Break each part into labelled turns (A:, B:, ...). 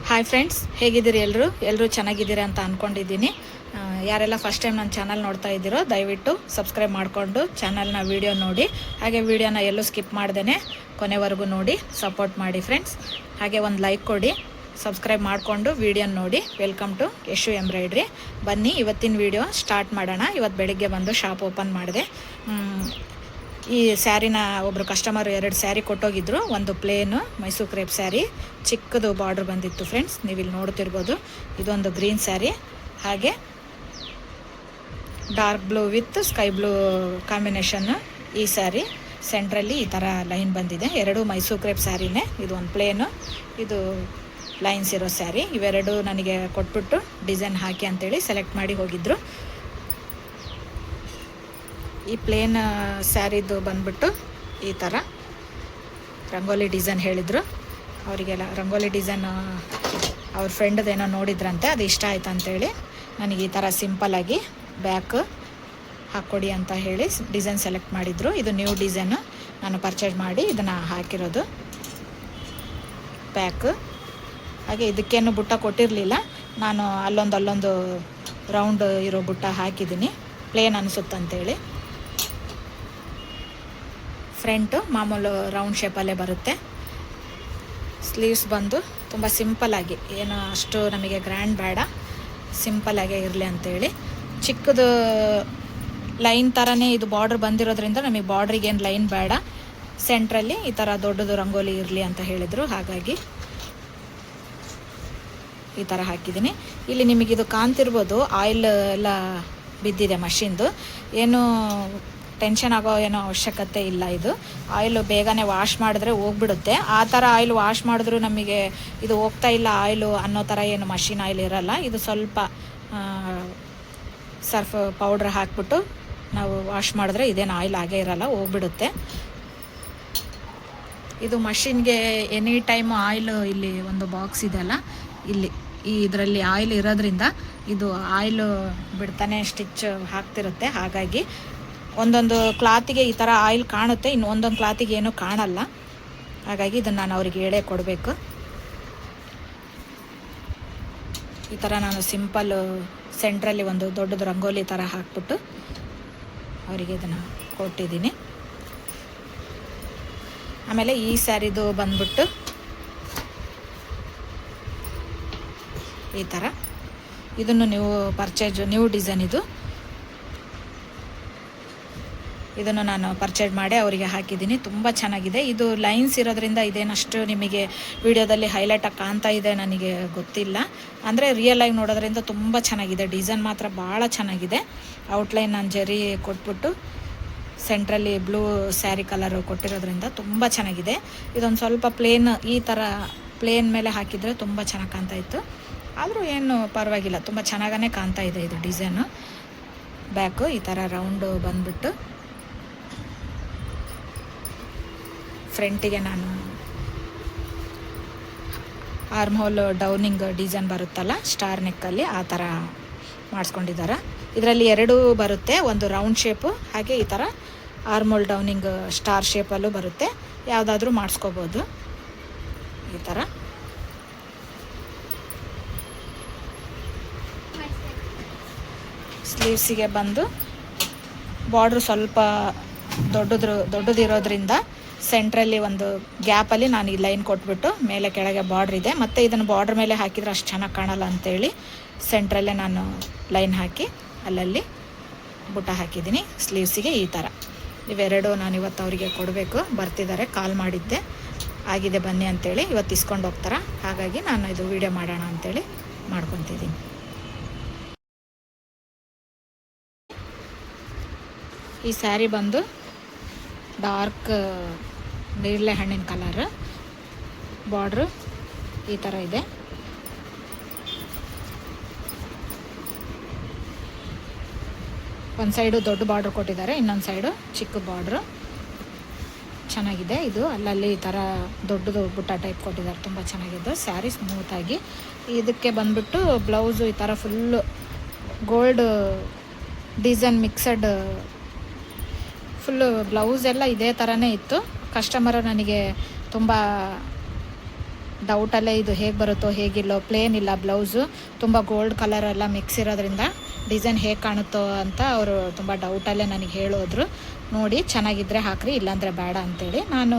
A: Hi friends, ಹೇಗಿದ್ದೀರಿ? ಎಲ್ಲರೂ ಚೆನ್ನಾಗಿದ್ದೀರಾ ಅಂತ ಅಂದ್ಕೊಂಡಿದ್ದೀನಿ. ಯಾರೆಲ್ಲ ಫಸ್ಟ್ ಟೈಮ್ ನನ್ನ ಚಾನಲ್ ನೋಡ್ತಾ ಇದ್ದೀರೋ ದಯವಿಟ್ಟು ಸಬ್ಸ್ಕ್ರೈಬ್ ಮಾಡಿಕೊಂಡು ಚಾನಲ್ನ ವೀಡಿಯೋ ನೋಡಿ. ಹಾಗೆ ವೀಡಿಯೋನ ಎಲ್ಲೂ ಸ್ಕಿಪ್ ಮಾಡ್ದೇ ಕೊನೆವರೆಗೂ ನೋಡಿ ಸಪೋರ್ಟ್ ಮಾಡಿ ಫ್ರೆಂಡ್ಸ್. ಹಾಗೆ ಒಂದು ಲೈಕ್ ಕೊಡಿ, ಸಬ್ಸ್ಕ್ರೈಬ್ ಮಾಡಿಕೊಂಡು ವೀಡಿಯೋ ನೋಡಿ. Welcome to Yashu embroidery. ಬನ್ನಿ ಇವತ್ತಿನ ವೀಡಿಯೋ ಸ್ಟಾರ್ಟ್ ಮಾಡೋಣ. ಇವತ್ತು ಬೆಳಿಗ್ಗೆ ಬಂದು ಶಾಪ್ ಓಪನ್ ಮಾಡಿದೆ. ಈ ಸ್ಯಾರಿನ ಒಬ್ಬರು ಕಸ್ಟಮರ್ 2 ಸ್ಯಾರಿ ಕೊಟ್ಟೋಗಿದ್ರು. ಒಂದು ಪ್ಲೇನು ಮೈಸೂರು ಕ್ರೇಪ್ ಸ್ಯಾರಿ, ಚಿಕ್ಕದು ಬಾರ್ಡ್ರ್ ಬಂದಿತ್ತು ಫ್ರೆಂಡ್ಸ್, ನೀವು ಇಲ್ಲಿ ನೋಡ್ತಿರ್ಬೋದು. ಇದೊಂದು ಗ್ರೀನ್ ಸ್ಯಾರಿ, ಹಾಗೆ dark blue with sky blue combination ಈ ಸ್ಯಾರಿ. ಸೆಂಟ್ರಲ್ಲಿ ಈ ಥರ ಲೈನ್ ಬಂದಿದೆ. 2 ಮೈಸೂರು ಕ್ರೇಪ್ ಸ್ಯಾರಿನೇ. ಇದು ಒಂದು ಪ್ಲೇನು, ಇದು ಲೈನ್ಸ್ ಇರೋ ಸ್ಯಾರಿ. ಇವೆರಡು ನನಗೆ ಕೊಟ್ಬಿಟ್ಟು ಡಿಸೈನ್ ಹಾಕಿ ಅಂತೇಳಿ ಸೆಲೆಕ್ಟ್ ಮಾಡಿ ಹೋಗಿದ್ರು. ಈ ಪ್ಲೇನ್ ಸ್ಯಾರಿದು ಬಂದ್ಬಿಟ್ಟು ಈ ಥರ ರಂಗೋಲಿ ಡಿಸೈನ್ ಹೇಳಿದರು. ಅವರಿಗೆಲ್ಲ ರಂಗೋಲಿ ಡಿಸೈನ್ ಅವ್ರ ಫ್ರೆಂಡ್ದೇನೋ ನೋಡಿದ್ರಂತೆ, ಅದು ಇಷ್ಟ ಆಯ್ತು ಅಂತೇಳಿ ನನಗೆ ಈ ಥರ ಸಿಂಪಲ್ಲಾಗಿ ಬ್ಯಾಕ್ ಹಾಕ್ಕೊಡಿ ಅಂತ ಹೇಳಿ ಡಿಸೈನ್ ಸೆಲೆಕ್ಟ್ ಮಾಡಿದರು. ಇದು ನ್ಯೂ ಡಿಸೈನು, ನಾನು ಪರ್ಚೇಸ್ ಮಾಡಿ ಇದನ್ನು ಹಾಕಿರೋದು ಬ್ಯಾಕ್. ಹಾಗೆ ಇದಕ್ಕೇನು ಬುಟ್ಟ ಕೊಟ್ಟಿರಲಿಲ್ಲ, ನಾನು ಅಲ್ಲೊಂದು ರೌಂಡ್ ಇರೋ ಬುಟ್ಟ ಹಾಕಿದ್ದೀನಿ, ಪ್ಲೇನ್ ಅನಿಸುತ್ತಂತೇಳಿ. ಫ್ರಂಟು ಮಾಮೂಲು ರೌಂಡ್ ಶೇಪಲ್ಲೇ ಬರುತ್ತೆ. ಸ್ಲೀವ್ಸ್ ಬಂದು ತುಂಬ ಸಿಂಪಲ್ಲಾಗಿ, ಏನು ಅಷ್ಟು ನಮಗೆ ಗ್ರ್ಯಾಂಡ್ ಬೇಡ, ಸಿಂಪಲ್ಲಾಗೇ ಇರಲಿ ಅಂಥೇಳಿ. ಚಿಕ್ಕದು ಲೈನ್ ಥರನೇ ಇದು ಬಾರ್ಡ್ರ್ ಬಂದಿರೋದ್ರಿಂದ ನಮಗೆ ಬಾರ್ಡ್ರಿಗೇನು ಲೈನ್ ಬೇಡ, ಸೆಂಟ್ರಲ್ಲಿ ಈ ಥರ ದೊಡ್ಡದು ರಂಗೋಲಿ ಇರಲಿ ಅಂತ ಹೇಳಿದರು. ಹಾಗಾಗಿ ಈ ಥರ ಹಾಕಿದ್ದೀನಿ. ಇಲ್ಲಿ ನಿಮಗಿದು ಕಾಣ್ತಿರ್ಬೋದು, ಆಯಿಲ್ ಎಲ್ಲ ಬಿದ್ದಿದೆ ಮಷಿನ್ದು. ಏನು ಟೆನ್ಷನ್ ಆಗೋ ಏನೋ ಅವಶ್ಯಕತೆ ಇಲ್ಲ. ಇದು ಆಯಿಲು ಬೇಗನೆ ವಾಶ್ ಮಾಡಿದ್ರೆ ಹೋಗ್ಬಿಡುತ್ತೆ. ಆ ಥರ ಆಯಿಲ್ ವಾಶ್ ಮಾಡಿದ್ರೂ ನಮಗೆ ಇದು ಹೋಗ್ತಾ ಇಲ್ಲ ಆಯಿಲು ಅನ್ನೋ ಥರ ಏನು ಮಷಿನ್ ಆಯಿಲ್ ಇರೋಲ್ಲ. ಇದು ಸ್ವಲ್ಪ ಸರ್ಫ್ ಪೌಡ್ರ್ ಹಾಕ್ಬಿಟ್ಟು ನಾವು ವಾಶ್ ಮಾಡಿದ್ರೆ ಇದೇನು ಆಯಿಲ್ ಆಗೇ ಇರೋಲ್ಲ, ಹೋಗ್ಬಿಡುತ್ತೆ. ಇದು ಮಷಿನ್ಗೆ ಎನಿ ಟೈಮ್ ಆಯಿಲ್, ಇಲ್ಲಿ ಒಂದು ಬಾಕ್ಸ್ ಇದೆಯಲ್ಲ, ಇಲ್ಲಿ ಈ ಇದರಲ್ಲಿ ಆಯಿಲ್ ಇರೋದ್ರಿಂದ ಇದು ಆಯಿಲು ಬಿಡ್ತಾನೆ ಸ್ಟಿಚ್ ಹಾಕ್ತಿರುತ್ತೆ. ಹಾಗಾಗಿ ಒಂದೊಂದು ಕ್ಲಾತಿಗೆ ಈ ಥರ ಆಯಿಲ್ ಕಾಣುತ್ತೆ, ಇನ್ನು ಒಂದೊಂದು ಕ್ಲಾತಿಗೆ ಏನೂ ಕಾಣಲ್ಲ. ಹಾಗಾಗಿ ಇದನ್ನು ನಾನು ಅವ್ರಿಗೆ ಹೇಳೇ ಕೊಡಬೇಕು. ಈ ಥರ ನಾನು ಸಿಂಪಲ್ ಸೆಂಟ್ರಲ್ಲಿ ಒಂದು ದೊಡ್ಡದು ರಂಗೋಲಿ ಥರ ಹಾಕ್ಬಿಟ್ಟು ಅವರಿಗೆ ಇದನ್ನು ಕೊಟ್ಟಿದ್ದೀನಿ. ಆಮೇಲೆ ಈ ಸ್ಯಾರಿದು ಬಂದ್ಬಿಟ್ಟು ಈ ಥರ, ಇದನ್ನು ನೀವು ನ್ಯೂ ಡಿಸೈನ್ ಇದು. ಇದನ್ನು ನಾನು ಪರ್ಚೇಸ್ ಮಾಡಿ ಅವರಿಗೆ ಹಾಕಿದ್ದೀನಿ. ತುಂಬ ಚೆನ್ನಾಗಿದೆ. ಇದು ಲೈನ್ಸ್ ಇರೋದ್ರಿಂದ ಇದೇನಷ್ಟು ನಿಮಗೆ ವಿಡಿಯೋದಲ್ಲಿ ಹೈಲೈಟಾಗಿ ಕಾಣ್ತಾ ಇದೆ ನನಗೆ ಗೊತ್ತಿಲ್ಲ, ಅಂದರೆ ರಿಯಲ್ ಆಗಿ ನೋಡೋದ್ರಿಂದ ತುಂಬ ಚೆನ್ನಾಗಿದೆ. ಡಿಸೈನ್ ಮಾತ್ರ ಭಾಳ ಚೆನ್ನಾಗಿದೆ. ಔಟ್ಲೈನ್ ನಾನು ಜರಿ ಕೊಟ್ಬಿಟ್ಟು ಸೆಂಟ್ರಲ್ಲಿ ಬ್ಲೂ ಸ್ಯಾರಿ ಕಲರು ಕೊಟ್ಟಿರೋದ್ರಿಂದ ತುಂಬ ಚೆನ್ನಾಗಿದೆ. ಇದೊಂದು ಸ್ವಲ್ಪ ಪ್ಲೇನ್, ಈ ಥರ ಪ್ಲೇನ್ ಮೇಲೆ ಹಾಕಿದರೆ ತುಂಬ ಚೆನ್ನಾಗಿ ಕಾಣ್ತಾ ಇತ್ತು. ಆದರೂ ಏನು ಪರವಾಗಿಲ್ಲ, ತುಂಬ ಚೆನ್ನಾಗೇ ಕಾಣ್ತಾ ಇದೆ ಇದು ಡಿಸೈನು. ಬ್ಯಾಕು ಈ ಥರ ರೌಂಡು ಬಂದ್ಬಿಟ್ಟು ಫ್ರಂಟಿಗೆ ನಾನು ಆರ್ಮ್ ಹೋಲ್ ಡೌನಿಂಗ್ ಡಿಸೈನ್ ಬರುತ್ತಲ್ಲ ಸ್ಟಾರ್ ನೆಕ್ಕಲ್ಲಿ, ಆ ಥರ ಮಾಡಿಸ್ಕೊಂಡಿದ್ದಾರೆ. ಇದರಲ್ಲಿ 2 ಬರುತ್ತೆ, ಒಂದು ರೌಂಡ್ ಶೇಪು, ಹಾಗೆ ಈ ಥರ ಆರ್ಮ್ ಹೋಲ್ ಡೌನಿಂಗ್ ಸ್ಟಾರ್ ಶೇಪಲ್ಲೂ ಬರುತ್ತೆ. ಯಾವುದಾದ್ರೂ ಮಾಡಿಸ್ಕೋಬೋದು ಈ ಥರ. ಸ್ಲೀವ್ಸಿಗೆ ಬಂದು ಬಾರ್ಡ್ರ್ ಸ್ವಲ್ಪ ದೊಡ್ಡದಿರೋದ್ರಿಂದ ಸೆಂಟ್ರಲ್ಲಿ ಒಂದು ಗ್ಯಾಪಲ್ಲಿ ನಾನು ಈ ಲೈನ್ ಕೊಟ್ಬಿಟ್ಟು ಮೇಲೆ ಕೆಳಗೆ ಬಾರ್ಡ್ರ್ ಇದೆ. ಮತ್ತು ಇದನ್ನು ಬಾರ್ಡ್ರ್ ಮೇಲೆ ಹಾಕಿದರೆ ಅಷ್ಟು ಚೆನ್ನಾಗಿ ಕಾಣಲ್ಲ ಅಂಥೇಳಿ ಸೆಂಟ್ರಲ್ಲೇ ನಾನು ಲೈನ್ ಹಾಕಿ ಅಲ್ಲಲ್ಲಿ ಬುಟ್ಟ ಹಾಕಿದ್ದೀನಿ ಸ್ಲೀವ್ಸಿಗೆ. ಈ ಥರ ಇವೆರಡು ನಾನು ಇವತ್ತು ಅವರಿಗೆ ಕೊಡಬೇಕು, ಬರ್ತಿದ್ದಾರೆ, ಕಾಲ್ ಮಾಡಿದ್ದೆ, ಆಗಿದೆ ಬನ್ನಿ ಅಂತೇಳಿ. ಇವತ್ತು ಇಸ್ಕೊಂಡು ಹೋಗ್ತಾರೆ. ಹಾಗಾಗಿ ನಾನು ಇದು ವಿಡಿಯೋ ಮಾಡೋಣ ಅಂಥೇಳಿ ಮಾಡ್ಕೊತಿದ್ದೀನಿ. ಈ ಸ್ಯಾರಿ ಬಂದು ಡಾರ್ಕ್ ನೇರಳೆ ಹಣ್ಣಿನ ಕಲರ್, ಬಾರ್ಡ್ರು ಈ ಥರ ಇದೆ. ಒಂದು ಸೈಡು ದೊಡ್ಡ ಬಾರ್ಡ್ರ್ ಕೊಟ್ಟಿದ್ದಾರೆ, ಇನ್ನೊಂದು ಸೈಡು ಚಿಕ್ಕ ಬಾರ್ಡ್ರು. ಚೆನ್ನಾಗಿದೆ ಇದು. ಅಲ್ಲಲ್ಲಿ ಈ ಥರ ದೊಡ್ಡದು ಬುಟ್ಟ ಟೈಪ್ ಕೊಟ್ಟಿದ್ದಾರೆ, ತುಂಬ ಚೆನ್ನಾಗಿದೆ. ಸ್ಯಾರಿ ಸ್ಮೂತಾಗಿ. ಇದಕ್ಕೆ ಬಂದ್ಬಿಟ್ಟು ಬ್ಲೌಸು ಈ ಥರ full gold design mixed, full blouse ಎಲ್ಲ ಇದೇ ಥರನೇ ಇತ್ತು. ಕಸ್ಟಮರು ನನಗೆ ತುಂಬ ಡೌಟಲ್ಲೇ ಇದು ಹೇಗೆ ಬರುತ್ತೋ ಹೇಗಿಲ್ಲೋ, ಪ್ಲೇನ್ ಇಲ್ಲ ಬ್ಲೌಸು, ತುಂಬ ಗೋಲ್ಡ್ ಕಲರ್ ಎಲ್ಲ ಮಿಕ್ಸ್ ಇರೋದ್ರಿಂದ ಡಿಸೈನ್ ಹೇಗೆ ಕಾಣುತ್ತೋ ಅಂತ ಅವರು ತುಂಬ ಡೌಟಲ್ಲೇ ನನಗೆ ಹೇಳೋದ್ರು. ನೋಡಿ ಚೆನ್ನಾಗಿದ್ದರೆ ಹಾಕ್ರಿ, ಇಲ್ಲಾಂದರೆ ಬೇಡ ಅಂತೇಳಿ. ನಾನು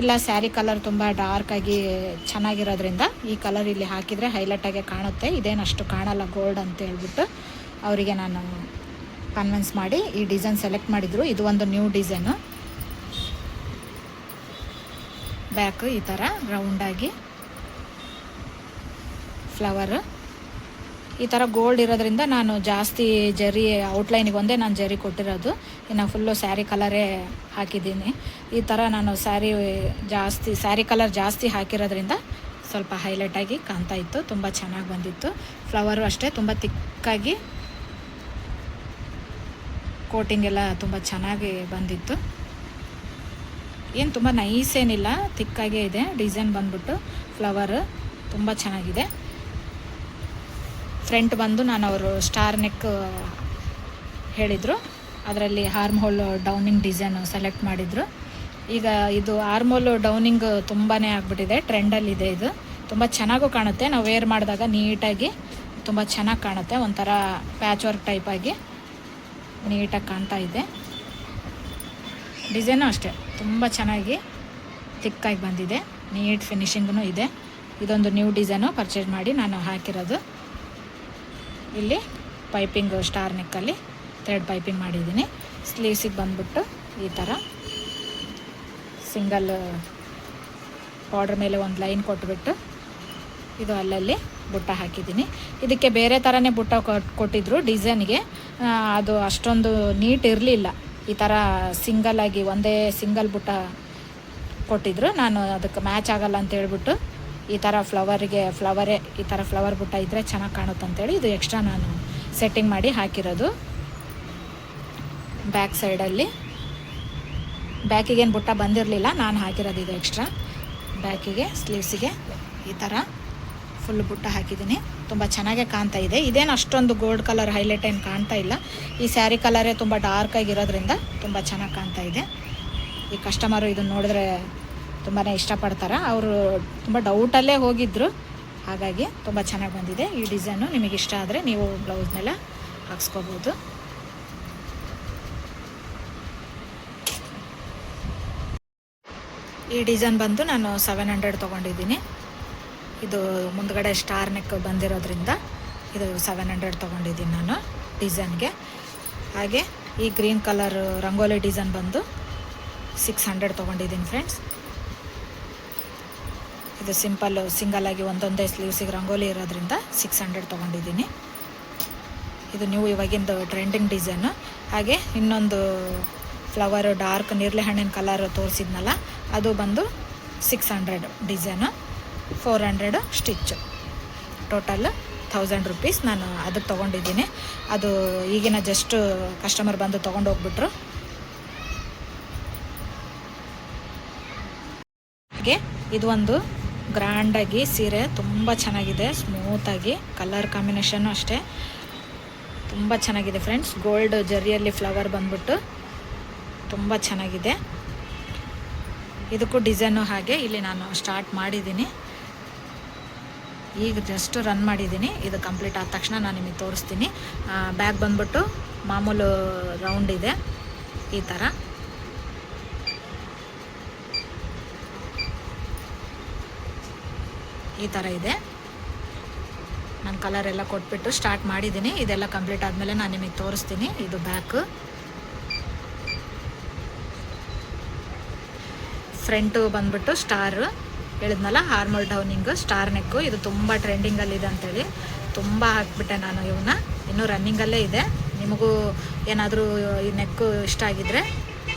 A: ಇಲ್ಲ ಸ್ಯಾರಿ ಕಲರ್ ತುಂಬ ಡಾರ್ಕಾಗಿ ಚೆನ್ನಾಗಿರೋದ್ರಿಂದ ಈ ಕಲರ್ ಇಲ್ಲಿ ಹಾಕಿದರೆ ಹೈಲೈಟಾಗೆ ಕಾಣುತ್ತೆ, ಇದೇನಷ್ಟು ಕಾಣಲ್ಲ ಗೋಲ್ಡ್ ಅಂತ ಹೇಳ್ಬಿಟ್ಟು ಅವರಿಗೆ ನಾನು ಕನ್ವಿನ್ಸ್ ಮಾಡಿ ಈ ಡಿಸೈನ್ ಸೆಲೆಕ್ಟ್ ಮಾಡಿದರು. ಇದು ಒಂದು ನ್ಯೂ ಡಿಸೈನು. ಬ್ಯಾಕ್ ಈ ಥರ ರೌಂಡಾಗಿ ಫ್ಲವರು ಈ ಥರ ಗೋಲ್ಡ್ ಇರೋದ್ರಿಂದ ನಾನು ಜಾಸ್ತಿ ಜರಿ ಔಟ್ಲೈನಿಗೆ ಒಂದೇ ನಾನು ಜರಿ ಕೊಟ್ಟಿರೋದು, ಇನ್ನು ಫುಲ್ಲು ಸ್ಯಾರಿ ಕಲರೇ ಹಾಕಿದ್ದೀನಿ. ಈ ಥರ ನಾನು ಸ್ಯಾರಿ ಕಲರ್ ಜಾಸ್ತಿ ಹಾಕಿರೋದ್ರಿಂದ ಸ್ವಲ್ಪ ಹೈಲೈಟಾಗಿ ಕಾಣ್ತಾ ಇತ್ತು, ತುಂಬ ಚೆನ್ನಾಗಿ ಬಂದಿತ್ತು. ಫ್ಲವರು ಅಷ್ಟೇ ತುಂಬ ತಿಕ್ಕಾಗಿ ಕೋಟಿಂಗ್ ಎಲ್ಲ ತುಂಬ ಚೆನ್ನಾಗಿ ಬಂದಿತ್ತು. ಏನು ತುಂಬ ನೈಸ್ ಏನಿಲ್ಲ, ತಿಕ್ಕಾಗೇ ಇದೆ. ಡಿಸೈನ್ ಬಂದ್ಬಿಟ್ಟು ಫ್ಲವರು ತುಂಬ ಚೆನ್ನಾಗಿದೆ. ಫ್ರಂಟ್ ಬಂದು ನಾನು ಅವರು ಸ್ಟಾರ್ ನೆಕ್ ಹೇಳಿದರು, ಅದರಲ್ಲಿ ಆರ್ಮ್ ಹೋಲ್ ಡೌನಿಂಗ್ ಡಿಸೈನ್ ಸೆಲೆಕ್ಟ್ ಮಾಡಿದರು. ಈಗ ಇದು ಆರ್ಮ್ ಹೋಲ್ ಡೌನಿಂಗ್ ತುಂಬಾ ಆಗಿಬಿಟ್ಟಿದೆ, ಟ್ರೆಂಡಲ್ಲಿದೆ. ಇದು ತುಂಬ ಚೆನ್ನಾಗೂ ಕಾಣುತ್ತೆ, ನಾವು ವೇರ್ ಮಾಡಿದಾಗ ನೀಟಾಗಿ ತುಂಬ ಚೆನ್ನಾಗಿ ಕಾಣುತ್ತೆ. ಒಂಥರ ಪ್ಯಾಚ್ ವರ್ಕ್ ಟೈಪಾಗಿ ನೀಟಾಗಿ ಕಾಣ್ತಾ ಇದೆ. ಡಿಸೈನು ಅಷ್ಟೇ ತುಂಬ ಚೆನ್ನಾಗಿ ತಿಕ್ಕಾಗಿ ಬಂದಿದೆ, ನೀಟ್ ಫಿನಿಶಿಂಗೂ ಇದೆ. ಇದೊಂದು ನ್ಯೂ ಡಿಸೈನು ಪರ್ಚೇಸ್ ಮಾಡಿ ನಾನು ಹಾಕಿರೋದು. ಇಲ್ಲಿ ಪೈಪಿಂಗ್ ಸ್ಟಾರ್ ನೆಕ್ಕಲ್ಲಿ ಥ್ರೆಡ್ ಪೈಪಿಂಗ್ ಮಾಡಿದ್ದೀನಿ. ಸ್ಲೀವ್ಸಿಗೆ ಬಂದ್ಬಿಟ್ಟು ಈ ಥರ ಸಿಂಗಲ್ ಬಾರ್ಡ್ರ್ ಮೇಲೆ ಒಂದು ಲೈನ್ ಕೊಟ್ಬಿಟ್ಟು ಇದು ಅಲ್ಲಲ್ಲಿ ಬುಟ್ಟ ಹಾಕಿದ್ದೀನಿ. ಇದಕ್ಕೆ ಬೇರೆ ಥರನೇ ಬುಟ್ಟ ಕೊಟ್ಟಿದ್ರು ಡಿಸೈನ್ಗೆ, ಅದು ಅಷ್ಟೊಂದು ನೀಟ್ ಇರಲಿಲ್ಲ. ಈ ಥರ ಸಿಂಗಲಾಗಿ ಒಂದೇ ಸಿಂಗಲ್ ಬುಟ್ಟ ಕೊಟ್ಟಿದ್ರು. ನಾನು ಅದಕ್ಕೆ ಮ್ಯಾಚ್ ಆಗಲ್ಲ ಅಂತ ಹೇಳ್ಬಿಟ್ಟು ಈ ಥರ ಫ್ಲವರೇ ಈ ಥರ ಫ್ಲವರ್ ಬುಟ್ಟ ಇದ್ದರೆ ಚೆನ್ನಾಗಿ ಕಾಣುತ್ತೆ ಅಂತೇಳಿ ಇದು ಎಕ್ಸ್ಟ್ರಾ ನಾನು ಸೆಟ್ಟಿಂಗ್ ಮಾಡಿ ಹಾಕಿರೋದು. ಬ್ಯಾಕ್ ಸೈಡಲ್ಲಿ ಬ್ಯಾಕಿಗೇನು ಬುಟ್ಟ ಬಂದಿರಲಿಲ್ಲ, ನಾನು ಹಾಕಿರೋದು ಇದು ಎಕ್ಸ್ಟ್ರಾ. ಬ್ಯಾಕಿಗೆ ಸ್ಲೀವ್ಸಿಗೆ ಈ ಥರ ಫುಲ್ ಬುಟ್ಟ ಹಾಕಿದ್ದೀನಿ. ತುಂಬ ಚೆನ್ನಾಗೇ ಕಾಣ್ತಾ ಇದೆ. ಇದೇನು ಅಷ್ಟೊಂದು ಗೋಲ್ಡ್ ಕಲರ್ ಹೈಲೈಟ್ ಏನು ಕಾಣ್ತಾ ಇಲ್ಲ. ಈ ಸ್ಯಾರಿ ಕಲರೇ ತುಂಬ ಡಾರ್ಕಾಗಿರೋದ್ರಿಂದ ತುಂಬ ಚೆನ್ನಾಗಿ ಕಾಣ್ತಾ ಇದೆ. ಈ ಕಸ್ಟಮರು ಇದನ್ನು ನೋಡಿದ್ರೆ ತುಂಬಾ ಇಷ್ಟಪಡ್ತಾರೆ. ಅವರು ತುಂಬ ಡೌಟಲ್ಲೇ ಹೋಗಿದ್ದರು, ಹಾಗಾಗಿ ತುಂಬ ಚೆನ್ನಾಗಿ ಬಂದಿದೆ. ಈ ಡಿಸೈನು ನಿಮಗೆ ಇಷ್ಟ ಆದರೆ ನೀವು ಬ್ಲೌಸ್ ಮೇಲೆ ಹಾಕ್ಸ್ಕೋಬೋದು. ಈ ಡಿಸೈನ್ ಬಂದು ನಾನು 700 ತೊಗೊಂಡಿದ್ದೀನಿ. ಇದು ಮುಂದ್ಗಡೆ ಸ್ಟಾರ್ ನೆಕ್ ಬಂದಿರೋದ್ರಿಂದ ಇದು 700 ತೊಗೊಂಡಿದ್ದೀನಿ ನಾನು ಡಿಸೈನ್ಗೆ. ಹಾಗೆ ಈ ಗ್ರೀನ್ ಕಲರ್ ರಂಗೋಲಿ ಡಿಸೈನ್ ಬಂದು 600 ತೊಗೊಂಡಿದ್ದೀನಿ ಫ್ರೆಂಡ್ಸ್. ಇದು ಸಿಂಗಲಾಗಿ ಒಂದೊಂದೇ ಸ್ಲೀವ್ಸಿಗೆ ರಂಗೋಲಿ ಇರೋದ್ರಿಂದ 600 ತೊಗೊಂಡಿದ್ದೀನಿ. ಇದು ನೀವು ಇವಾಗಿಂದು ಟ್ರೆಂಡಿಂಗ್ ಡಿಸೈನು. ಹಾಗೆ ಇನ್ನೊಂದು ಫ್ಲವರ್ ಡಾರ್ಕ್ ನೇರಳೆ ಹಣ್ಣಿನ ಕಲರ್ ತೋರಿಸಿದ್ನಲ್ಲ, ಅದು ಬಂದು 600 ಡಿಸೈನು, 400 ಸ್ಟಿಚ್ಚು. ಟೋಟಲ್ 1000 ರೂಪೀಸ್ ನಾನು ಅದಕ್ಕೆ ತೊಗೊಂಡಿದ್ದೀನಿ. ಅದು ಈಗಿನ ಜಸ್ಟ್ ಕಸ್ಟಮರ್ ಬಂದು ತೊಗೊಂಡೋಗ್ಬಿಟ್ರು. ಹಾಗೆ ಇದು ಒಂದು ಗ್ರ್ಯಾಂಡಾಗಿ ಸೀರೆ ತುಂಬ ಚೆನ್ನಾಗಿದೆ, ಸ್ಮೂತಾಗಿ. ಕಲರ್ ಕಾಂಬಿನೇಷನ್ನು ಅಷ್ಟೇ ತುಂಬ ಚೆನ್ನಾಗಿದೆ ಫ್ರೆಂಡ್ಸ್. ಗೋಲ್ಡ್ ಜರಿಯಲ್ಲಿ ಫ್ಲವರ್ ಬಂದ್ಬಿಟ್ಟು ತುಂಬ ಚೆನ್ನಾಗಿದೆ. ಇದಕ್ಕೂ ಡಿಸೈನು ಹಾಗೆ ಇಲ್ಲಿ ನಾನು ಸ್ಟಾರ್ಟ್ ಮಾಡಿದ್ದೀನಿ, ಈಗ ಜಸ್ಟ್ ರನ್ ಮಾಡಿದ್ದೀನಿ. ಇದು ಕಂಪ್ಲೀಟ್ ಆದ ತಕ್ಷಣ ನಾನು ನಿಮಗೆ ತೋರಿಸ್ತೀನಿ. ಬ್ಯಾಗ್ ಬಂದ್ಬಿಟ್ಟು ಮಾಮೂಲು ರೌಂಡ್ ಇದೆ, ಈ ಥರ ಇದೆ. ನಾನು ಕಲರ್ ಎಲ್ಲ ಕೊಟ್ಬಿಟ್ಟು ಸ್ಟಾರ್ಟ್ ಮಾಡಿದ್ದೀನಿ. ಇದೆಲ್ಲ ಕಂಪ್ಲೀಟ್ ಆದಮೇಲೆ ನಾನು ನಿಮಗೆ ತೋರಿಸ್ತೀನಿ. ಇದು ಬ್ಯಾಕ್. ಫ್ರಂಟು ಬಂದ್ಬಿಟ್ಟು ಸ್ಟಾರ್ ಹೇಳಿದ್ನಲ್ಲ, ಹಾರ್ಮಲ್ ಡೌನಿಂಗ್ ಸ್ಟಾರ್ ನೆಕ್ಕು. ಇದು ತುಂಬ ಟ್ರೆಂಡಿಂಗಲ್ಲಿದೆ ಅಂತೇಳಿ ತುಂಬ ಹಾಕ್ಬಿಟ್ಟೆ ನಾನು ಇವನ್ನ. ಇನ್ನೂ ರನ್ನಿಂಗಲ್ಲೇ ಇದೆ. ನಿಮಗೂ ಏನಾದರೂ ಈ ನೆಕ್ಕು ಇಷ್ಟ ಆಗಿದ್ದರೆ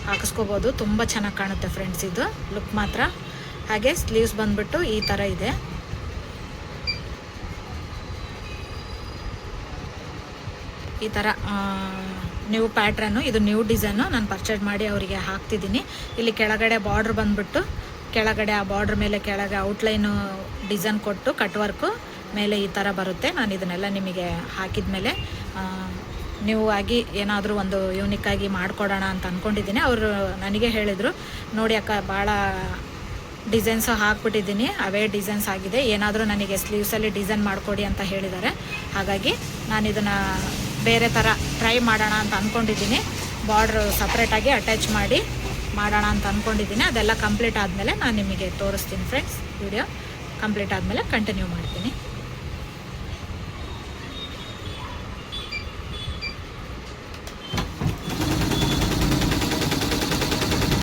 A: ಹಾಕಿಸ್ಕೋಬೋದು, ತುಂಬ ಚೆನ್ನಾಗಿ ಕಾಣುತ್ತೆ ಫ್ರೆಂಡ್ಸ್ ಇದು ಲುಕ್ ಮಾತ್ರ. ಹಾಗೆ ಸ್ಲೀವ್ಸ್ ಬಂದ್ಬಿಟ್ಟು ಈ ಥರ ಇದೆ. ಈ ಥರ ನ್ಯೂ ಪ್ಯಾಟ್ರನ್ನು, ಇದು ನ್ಯೂ ಡಿಸೈನು. ನಾನು ಪರ್ಚೇಸ್ ಮಾಡಿ ಅವರಿಗೆ ಹಾಕ್ತಿದ್ದೀನಿ. ಇಲ್ಲಿ ಕೆಳಗಡೆ ಬಾರ್ಡ್ರ್ ಬಂದ್ಬಿಟ್ಟು ಕೆಳಗಡೆ ಆ ಬಾರ್ಡ್ರ್ ಮೇಲೆ ಕೆಳಗೆ ಔಟ್ಲೈನು ಡಿಸೈನ್ ಕೊಟ್ಟು ಕಟ್ ವರ್ಕು ಮೇಲೆ ಈ ಥರ ಬರುತ್ತೆ. ನಾನು ಇದನ್ನೆಲ್ಲ ನಿಮಗೆ ಹಾಕಿದ ಮೇಲೆ ನೀವು ಆಗಿ ಏನಾದರೂ ಒಂದು ಯೂನಿಕ್ಕಾಗಿ ಮಾಡಿಕೊಡೋಣ ಅಂತ ಅಂದ್ಕೊಂಡಿದ್ದೀನಿ. ಅವರು ನನಗೆ ಹೇಳಿದರು, ನೋಡಿ ಅಕ್ಕ ಭಾಳ ಡಿಸೈನ್ಸು ಹಾಕ್ಬಿಟ್ಟಿದ್ದೀನಿ. ಅವೇ ಡಿಸೈನ್ಸ್ ಆಗಿದೆ. ಏನಾದರೂ ನನಗೆ ಸ್ಲೀವ್ಸಲ್ಲಿ ಡಿಸೈನ್ ಮಾಡಿಕೊಡಿ ಅಂತ ಹೇಳಿದ್ದಾರೆ. ಹಾಗಾಗಿ ನಾನು ಇದನ್ನು ಬೇರೆ ಥರ ಟ್ರೈ ಮಾಡೋಣ ಅಂತ ಅಂದ್ಕೊಂಡಿದ್ದೀನಿ. ಬಾರ್ಡ್ರು ಸಪ್ರೇಟಾಗಿ ಅಟ್ಯಾಚ್ ಮಾಡಿ ಮಾಡೋಣ ಅಂತ ಅಂದ್ಕೊಂಡಿದ್ದೀನಿ. ಅದೆಲ್ಲ ಕಂಪ್ಲೀಟ್ ಆದಮೇಲೆ ನಾನು ನಿಮಗೆ ತೋರಿಸ್ತೀನಿ ಫ್ರೆಂಡ್ಸ್. ವಿಡಿಯೋ ಕಂಪ್ಲೀಟ್ ಆದಮೇಲೆ ಕಂಟಿನ್ಯೂ ಮಾಡ್ತೀನಿ.